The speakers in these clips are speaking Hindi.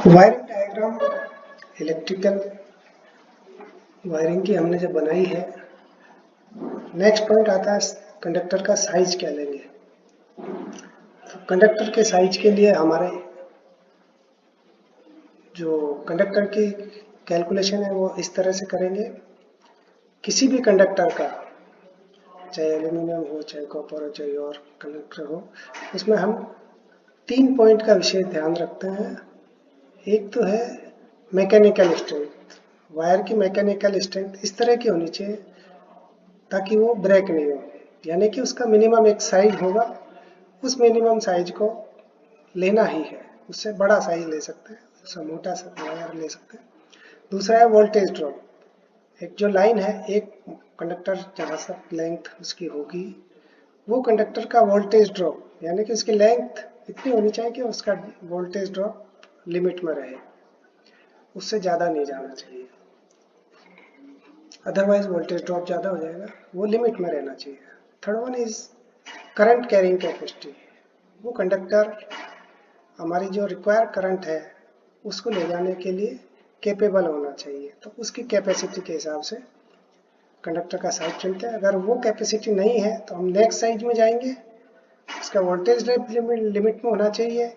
वायरिंग डायग्राम इलेक्ट्रिकल वायरिंग की हमने जब बनाई है, नेक्स्ट पॉइंट आता है कंडक्टर का साइज क्या लेंगे। तो कंडक्टर के साइज के लिए हमारे जो कंडक्टर की कैलकुलेशन है वो इस तरह से करेंगे। किसी भी कंडक्टर का, चाहे एल्यूमिनियम हो, चाहे कॉपर हो, चाहे और कंडक्टर हो, उसमें हम 3 पॉइंट का विशेष ध्यान रखते हैं। एक तो है मैकेनिकल स्ट्रेंथ। वायर की मैकेनिकल स्ट्रेंथ इस तरह की होनी चाहिए ताकि वो ब्रेक नहीं हो, यानी कि उसका मिनिमम एक साइज होगा, उस मिनिमम साइज को लेना ही है। उससे बड़ा साइज ले सकते हैं, उससे मोटा सा वायर ले सकते हैं। दूसरा है वोल्टेज ड्रॉप। एक जो लाइन है, एक कंडक्टर जहाँ तक लेंथ उसकी होगी, वो कंडक्टर का वोल्टेज ड्रॉप, यानी कि उसकी लेंथ इतनी होनी चाहिए कि उसका वोल्टेज ड्रॉप लिमिट में रहे, उससे ज़्यादा नहीं जाना चाहिए, अदरवाइज वोल्टेज ड्रॉप ज़्यादा हो जाएगा, वो लिमिट में रहना चाहिए। Third one is current carrying capacity. वो कंडक्टर हमारी जो रिक्वायर करंट है उसको ले जाने के लिए कैपेबल होना चाहिए, तो उसकी कैपेसिटी के हिसाब से कंडक्टर का साइज चुनते हैं। अगर वो कैपेसिटी नहीं है तो हम नेक्स्ट साइज में जाएंगे, उसका वोल्टेज ड्रॉप लिमिट में होना चाहिए,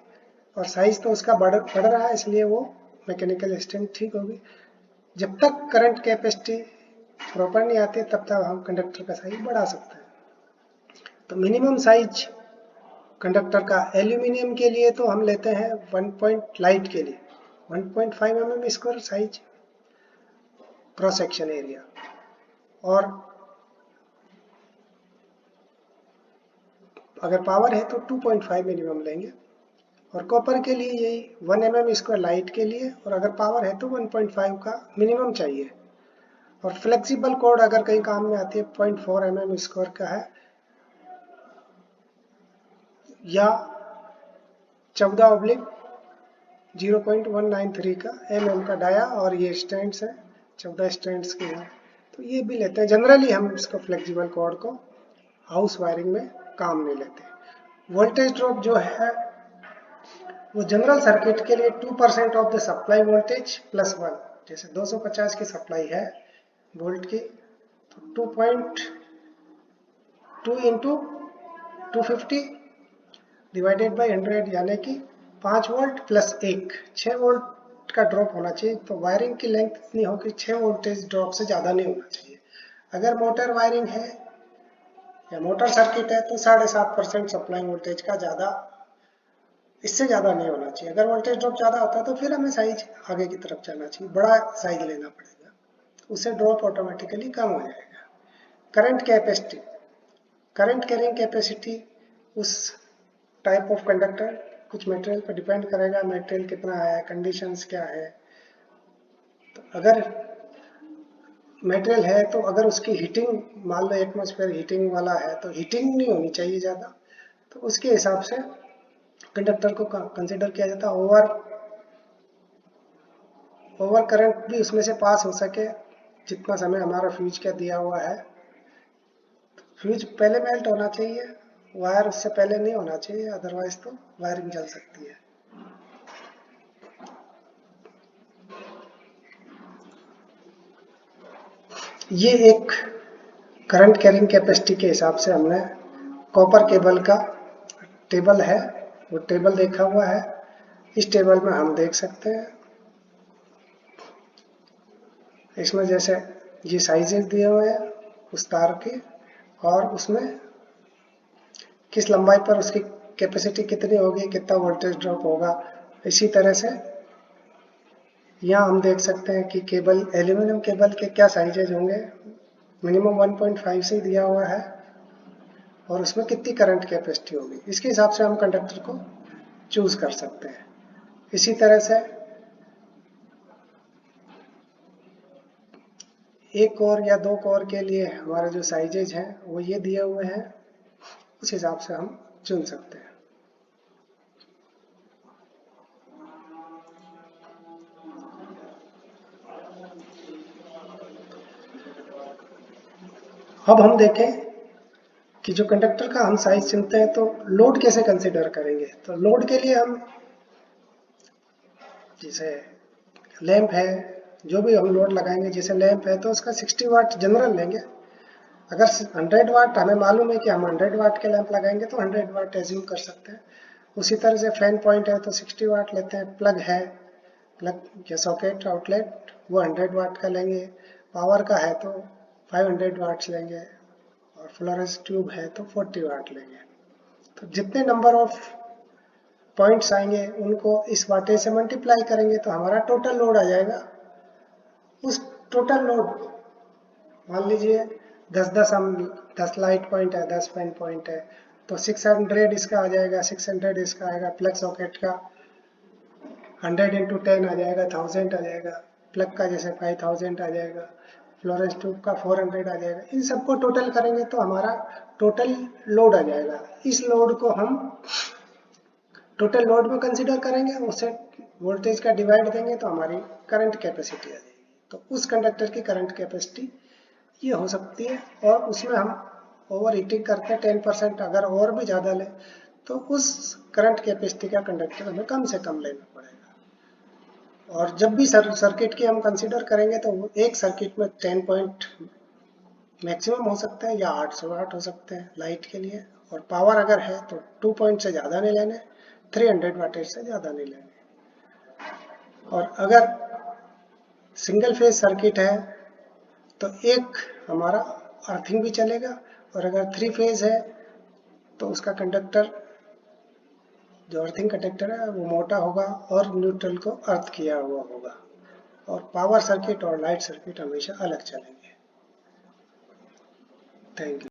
और साइज तो उसका बढ़ रहा है इसलिए वो मैकेनिकल स्ट्रेंथ ठीक होगी। जब तक करंट कैपेसिटी प्रॉपर नहीं आती तब तक हम कंडक्टर का साइज बढ़ा सकते हैं। तो मिनिमम साइज कंडक्टर का एल्यूमिनियम के लिए तो हम लेते हैं 1 पॉइंट लाइट के लिए 1.5 mm square size cross section area, और अगर पावर है तो 2.5 मिनिमम लेंगे। और कॉपर के लिए यही 1 mm स्क्वायर लाइट के लिए, और अगर पावर है तो 1.5 का मिनिमम चाहिए। और फ्लेक्सिबल कोड अगर कहीं काम में आती है 0.4 mm स्क्वायर का है, या 14/0.193 का mm का डाया, और ये स्टैंड्स है 14 स्टैंड्स के हैं, तो ये भी लेते हैं। जनरली हम इसको फ्लेक्सिबल कोड को हाउस वायरिंग में काम नहीं लेते। वोल्टेज ड्रॉप जो है वो जनरल सर्किट के लिए 2% of the supply voltage plus 1। जैसे 250 की सप्लाई है वोल्ट की, तो 2.2 इंटू 250 डिवाइडेड बाई 100, यानी कि 5 वोल्ट प्लस 1, 6 वोल्ट का ड्रॉप होना चाहिए। तो वायरिंग की लेंथ इतनी हो कि 6 वोल्टेज ड्रॉप से ज़्यादा नहीं होना चाहिए। अगर मोटर वायरिंग है या मोटर सर्किट है तो 7.5% सप्लाई वोल्टेज का ज़्यादा, इससे ज़्यादा नहीं होना चाहिए। अगर वोल्टेज ड्रॉप ज़्यादा होता है तो फिर हमें साइज आगे की तरफ जाना चाहिए, बड़ा साइज लेना पड़ेगा, उससे ड्रॉप ऑटोमेटिकली कम हो जाएगा। Current capacity, current carrying capacity उस टाइप ऑफ कंडक्टर, कुछ मटेरियल पर डिपेंड करेगा, मटेरियल कितना है, कंडीशंस क्या है। तो अगर मटेरियल है तो अगर उसकी हीटिंग, मान लो एटमॉस्फेयर हीटिंग वाला है तो हीटिंग नहीं होनी चाहिए ज़्यादा, तो उसके हिसाब से कंडक्टर को कंसिडर किया जाता है। ओवर करंट भी उसमें से पास हो सके, जितना समय हमारा फ्यूज का दिया हुआ है। फ्यूज पहले मेल्ट होना चाहिए, वायर उससे पहले नहीं होना चाहिए, अदरवाइज तो वायरिंग जल सकती है। ये एक करंट कैरिंग कैपेसिटी के हिसाब से हमने कॉपर केबल का टेबल है, वो टेबल देखा हुआ है। इस टेबल में हम देख सकते हैं, इसमें जैसे ये साइजेस दिए हुए हैं उस तार के, और उसमें किस लंबाई पर उसकी कैपेसिटी कितनी होगी, कितना वोल्टेज ड्रॉप होगा। इसी तरह से यहाँ हम देख सकते हैं कि केबल, एल्यूमिनियम केबल के क्या साइजेज होंगे। मिनिमम 1.5 से दिया हुआ है, और उसमें कितनी करंट कैपेसिटी होगी, इसके हिसाब से हम कंडक्टर को चूज कर सकते हैं। इसी तरह से एक कोर या 2 कोर के लिए हमारे जो साइजेज हैं वो ये दिए हुए हैं, उस हिसाब से हम चुन सकते हैं। अब हम देखें कि जो कंडक्टर का हम साइज चुनते हैं तो लोड कैसे कंसिडर करेंगे। तो लोड के लिए हम जैसे लैंप है, जो भी हम लोड लगाएंगे, जैसे लैंप है तो उसका 60 वाट जनरल लेंगे। अगर 100 वाट हमें मालूम है कि हम 100 वाट के लैंप लगाएंगे तो 100 वाट एज्यूम कर सकते हैं। उसी तरह से फैन पॉइंट है तो 60 वाट लेते हैं। प्लग है, प्लग या सॉकेट आउटलेट वो 100 वाट का लेंगे। पावर का है तो 500 वाट्स लेंगे, और फ्लोरेंस ट्यूब है तो 40 वाट लेंगे। तो जितने नंबर ऑफ पॉइंट्स आएंगे उनको इस वाटेज से मल्टीप्लाई करेंगे तो हमारा टोटल लोड आ जाएगा। उस टोटल लोड मान लीजिए 10 लाइट पॉइंट है, 10 फैन पॉइंट है, तो 600 इसका आ जाएगा, 600 इसका आएगा। प्लग सॉकेट का 100 इंटू 10 आ जाएगा, 1000 आ जाएगा। प्लग का जैसे 5000 आ जाएगा। फ्लोरेंस ट्यूब का 400 आ जाएगा। इन सबको टोटल करेंगे तो हमारा टोटल लोड आ जाएगा। इस लोड को हम टोटल लोड में कंसीडर करेंगे, उससे वोल्टेज का डिवाइड देंगे तो हमारी करंट कैपेसिटी आ जाएगी। तो उस कंडक्टर की करंट कैपेसिटी ये हो सकती है। और उसमें हम ओवर हीटिंग करते हैं 10%, अगर और भी ज़्यादा लें तो उस करंट कैपेसिटी का कंडक्टर हमें कम से कम लेना पड़ेगा। और जब भी सर्किट की हम कंसीडर करेंगे तो एक सर्किट में 10 पॉइंट मैक्सिमम हो सकते हैं या 800 वाट हो सकते हैं लाइट के लिए। और पावर अगर है तो 2 पॉइंट से ज़्यादा नहीं लेने, 300 वाटेज से ज़्यादा नहीं लेने। और अगर सिंगल फेज सर्किट है तो एक हमारा अर्थिंग भी चलेगा, और अगर 3 फेज है तो उसका कंडक्टर, जो अर्थिंग कंडक्टर है वो मोटा होगा और न्यूट्रल को अर्थ किया हुआ होगा। और पावर सर्किट और लाइट सर्किट हमेशा अलग चलेंगे। Thank you.